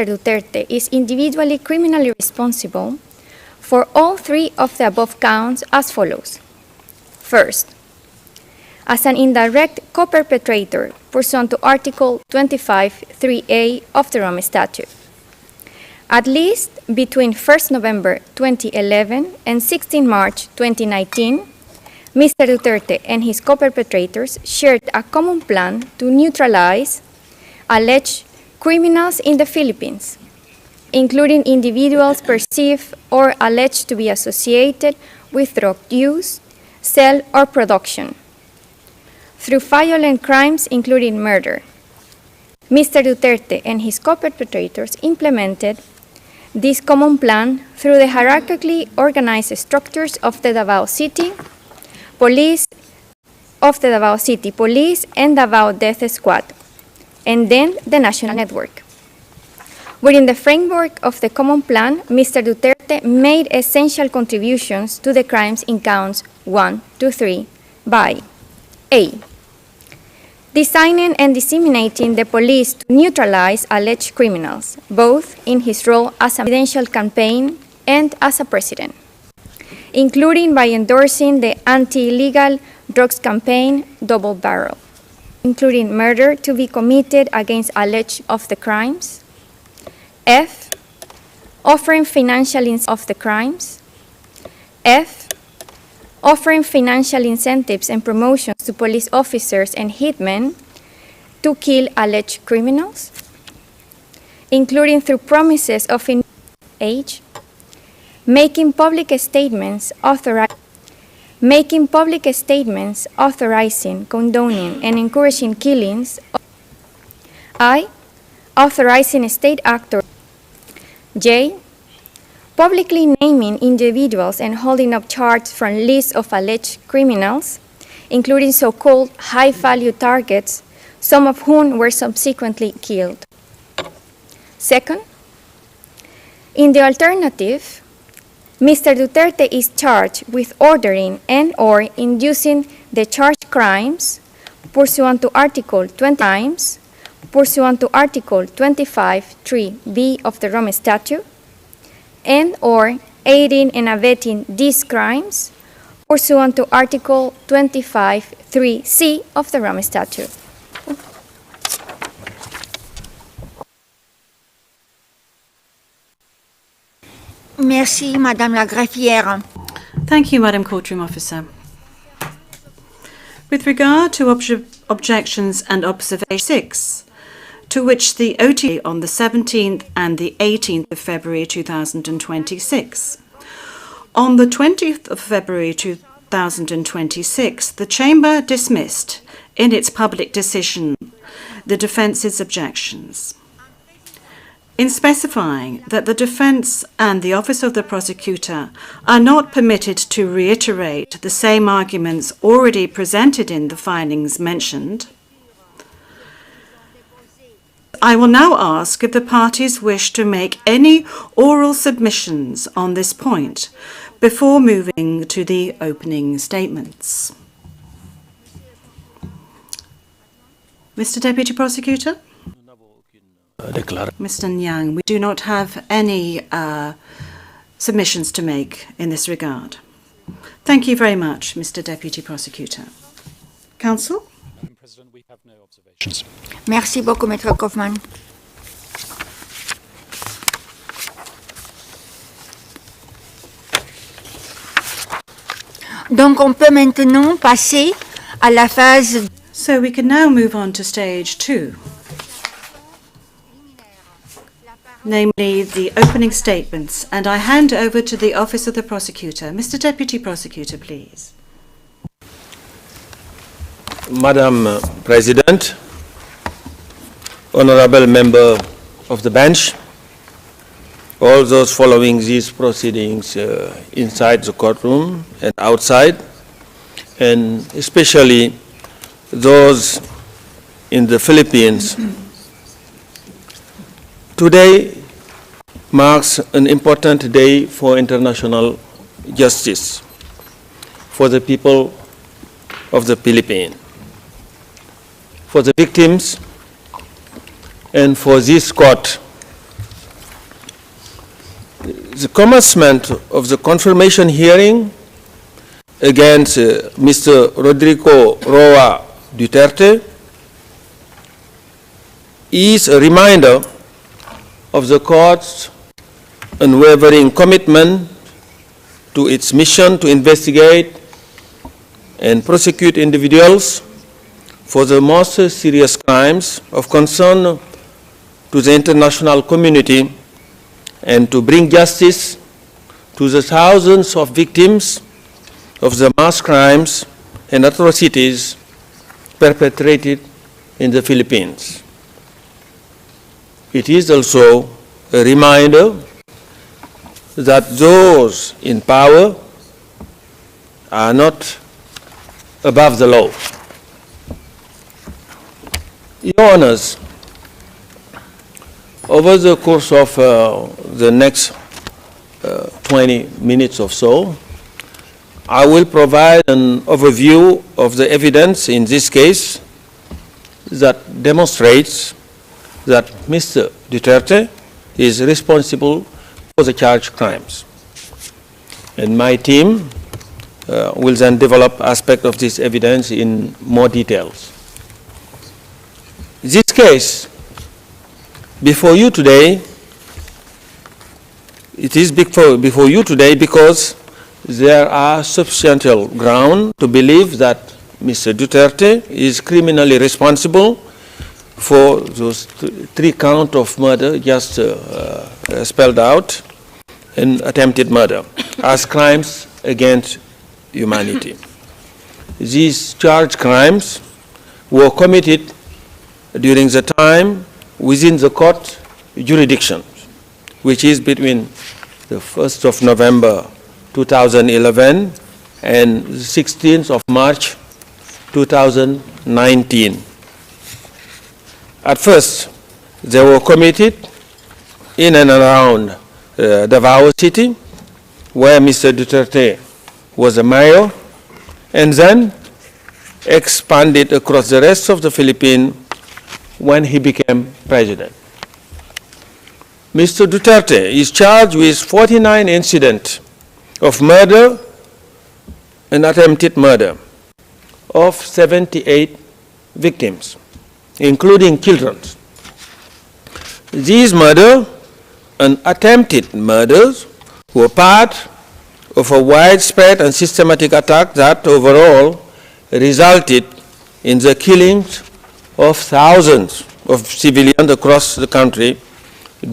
Duterte is individually criminally responsible for all three of the above counts as follows. First, as an indirect co-perpetrator pursuant to Article 25(3)(a) of the Rome Statute. At least between 1st November 2011 and 16 March 2019, Mr. Duterte and his co-perpetrators shared a common plan to neutralize alleged criminals in the Philippines, including individuals perceived or alleged to be associated with drug use, sale, or production, through violent crimes including murder. Mr. Duterte and his co-perpetrators implemented this common plan through the hierarchically organized structures of the Davao City Police and Davao Death Squad, and then the national network. Within the framework of the common plan, Mr. Duterte made essential contributions to the crimes in counts 1 to 3 by A. Designing and disseminating the police to neutralize alleged criminals, both in his role as a presidential campaign and as a president, including by endorsing the anti-illegal drugs campaign Double Barrel, including murder to be committed against alleged of the crimes. F. Offering financial of the crimes. F. Offering financial incentives and promotions to police officers and hitmen to kill alleged criminals, including through promises of age, making public statements authorizing, condoning, and encouraging killings. I. Authorizing state actors. J. Publicly naming individuals and holding up charts from lists of alleged criminals, including so-called high-value targets, some of whom were subsequently killed. Second, in the alternative, Mr. Duterte is charged with ordering and/or inducing the charged crimes pursuant to Article 25(3)(b) of the Rome Statute, and/or aiding and abetting these crimes pursuant to Article 25(3)(c) of the Rome Statute. Merci, Madame la Greffière. Thank you, Madam Courtroom Officer. With regard to objections and observation 6, to which the OTA on the 17th and the 18th of February 2026. On the 20th of February 2026, the Chamber dismissed, in its public decision, the defence's objections, in specifying that the defense and the Office of the Prosecutor are not permitted to reiterate the same arguments already presented in the findings mentioned. I will now ask if the parties wish to make any oral submissions on this point before moving to the opening statements. Mr. Deputy Prosecutor? Mr. Nyang, we do not have any submissions to make in this regard. Thank you very much, Mr. Deputy Prosecutor. Counsel? Madam President, we have no observations. Merci beaucoup, Maître Kaufmann. Donc, on peut maintenant passer à la phase. So we can now move on to stage 2, namely the opening statements, and I hand over to the Office of the Prosecutor. Mr. Deputy Prosecutor, please. Madam President, honorable member of the bench, all those following these proceedings inside the courtroom and outside, and especially those in the Philippines. Today marks an important day for international justice for the people of the Philippines, for the victims, and for this court the commencement of the confirmation hearing against Mr. Rodrigo Roa Duterte is a reminder of the court's unwavering commitment to its mission to investigate and prosecute individuals for the most serious crimes of concern to the international community and to bring justice to the thousands of victims of the mass crimes and atrocities perpetrated in the Philippines. It is also a reminder that those in power are not above the law. Your Honors, over the course of the next 20 minutes or so, I will provide an overview of the evidence in this case that demonstrates that Mr. Duterte is responsible for the charged crimes. And my team will then develop aspects of this evidence in more details. This case before you today, it is before you today because there are substantial ground to believe that Mr. Duterte is criminally responsible for those three counts of murder just spelled out and attempted murder as crimes against humanity. These charged crimes were committed during the time within the court jurisdiction, which is between the 1st of November 2011 and the 16th of March 2019. At first, they were committed in and around Davao City, where Mr. Duterte was a mayor, and then expanded across the rest of the Philippines when he became president. Mr. Duterte is charged with 49 incidents of murder and attempted murder of 78 victims, including children. These murders and attempted murders were part of a widespread and systematic attack that overall resulted in the killings of thousands of civilians across the country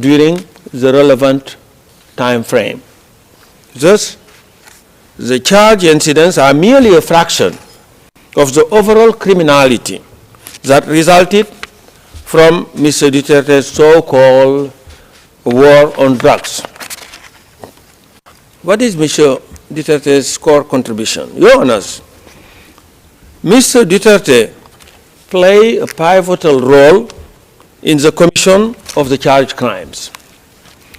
during the relevant time frame. Thus, the charged incidents are merely a fraction of the overall criminality that resulted from Mr. Duterte's so-called war on drugs. What is Mr. Duterte's core contribution? Your Honors, Mr. Duterte played a pivotal role in the commission of the charged crimes.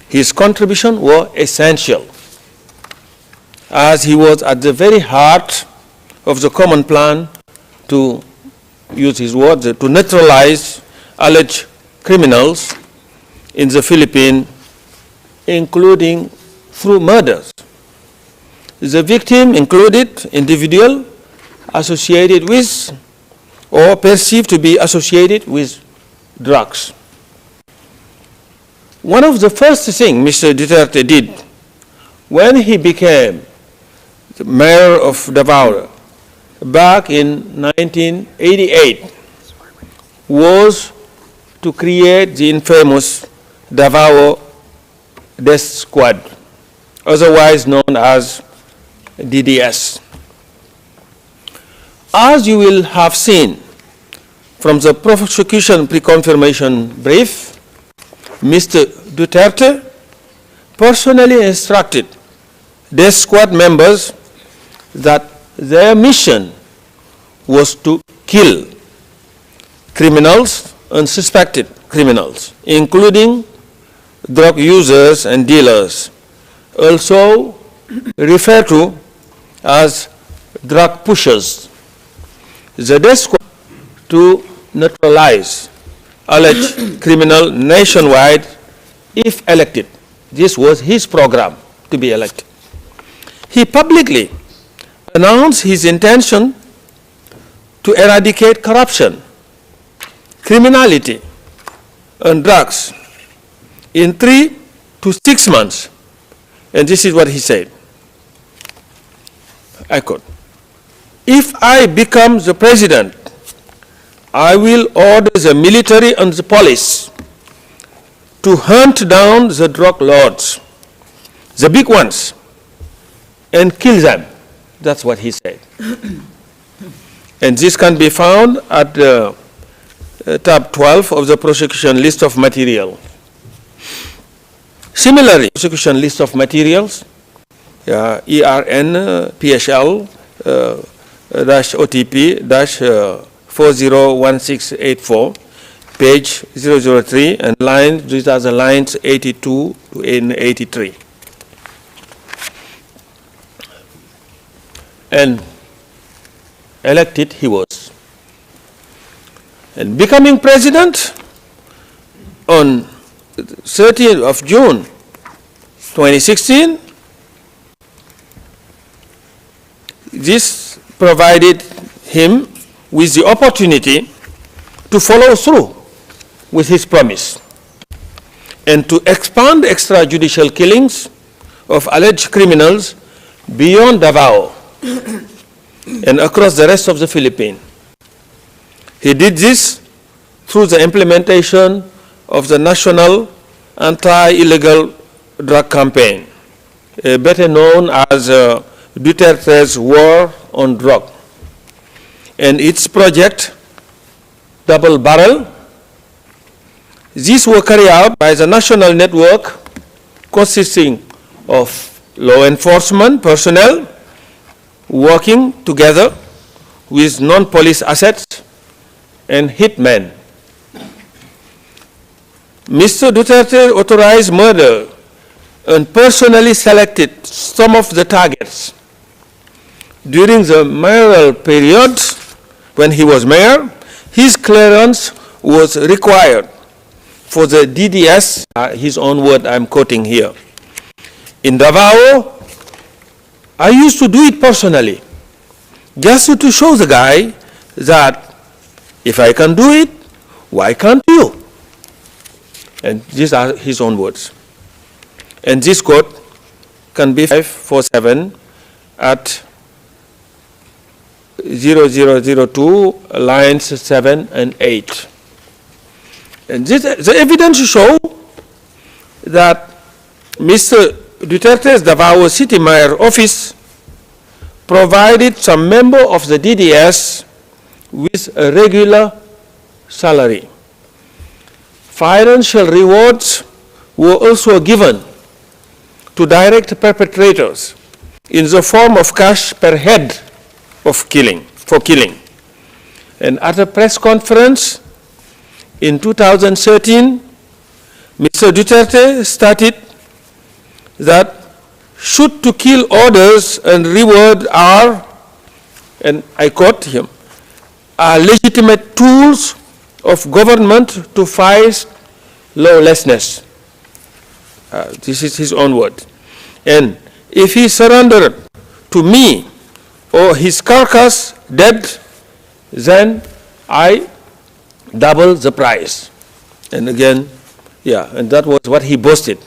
His contribution was essential, as he was at the very heart of the common plan to use his words, to neutralize alleged criminals in the Philippines, including through murders. The victim included individuals associated with or perceived to be associated with drugs. One of the first things Mr. Duterte did when he became the mayor of Davao back in 1988 was to create the infamous Davao Death Squad, otherwise known as DDS. As you will have seen from the prosecution pre-confirmation brief, Mr. Duterte personally instructed Death Squad members that their mission was to kill criminals and suspected criminals, including drug users and dealers, also referred to as drug pushers. The Death Squad to neutralize alleged criminal nationwide if elected This was his program to be elected. He publicly announced his intention to eradicate corruption, criminality, and drugs in 3 to 6 months. And this is what he said. I quote, "If I become the president, I will order the military and the police to hunt down the drug lords, the big ones, and kill them." That's what he said. And this can be found at tab 12 of the prosecution list of material. Similarly, prosecution list of materials, ERN PSL OTP 401684, page 003, and these are the lines 82 to 83. And elected he was. And becoming president on 30th of June 2016, this provided him with the opportunity to follow through with his promise and to expand extrajudicial killings of alleged criminals beyond Davao and across the rest of the Philippines. He did this through the implementation of the National Anti-Illegal Drug Campaign, better known as Duterte's War on Drug, and its project, Double Barrel. These were carried out by the national network consisting of law enforcement personnel working together with non-police assets and hitmen. Mr. Duterte authorized murder and personally selected some of the targets. During the mayoral period, when he was mayor, his clearance was required for the DDS, his own word I'm quoting here. In Davao, I used to do it personally, just to show the guy that if I can do it, why can't you? And these are his own words. And this quote can be 547 at 0002, lines 7 and 8. And the evidence show that Mr. Duterte's Davao City Mayor office provided some member of the DDS with a regular salary. Financial rewards were also given to direct perpetrators in the form of cash per head of killing. And at a press conference in 2013, Mr. Duterte stated that shoot to kill orders and reward are, and I quote him, are legitimate tools of government to fight lawlessness. This is his own word. And if he surrendered to me or his carcass dead, then I double the price. And again, and that was what he boasted.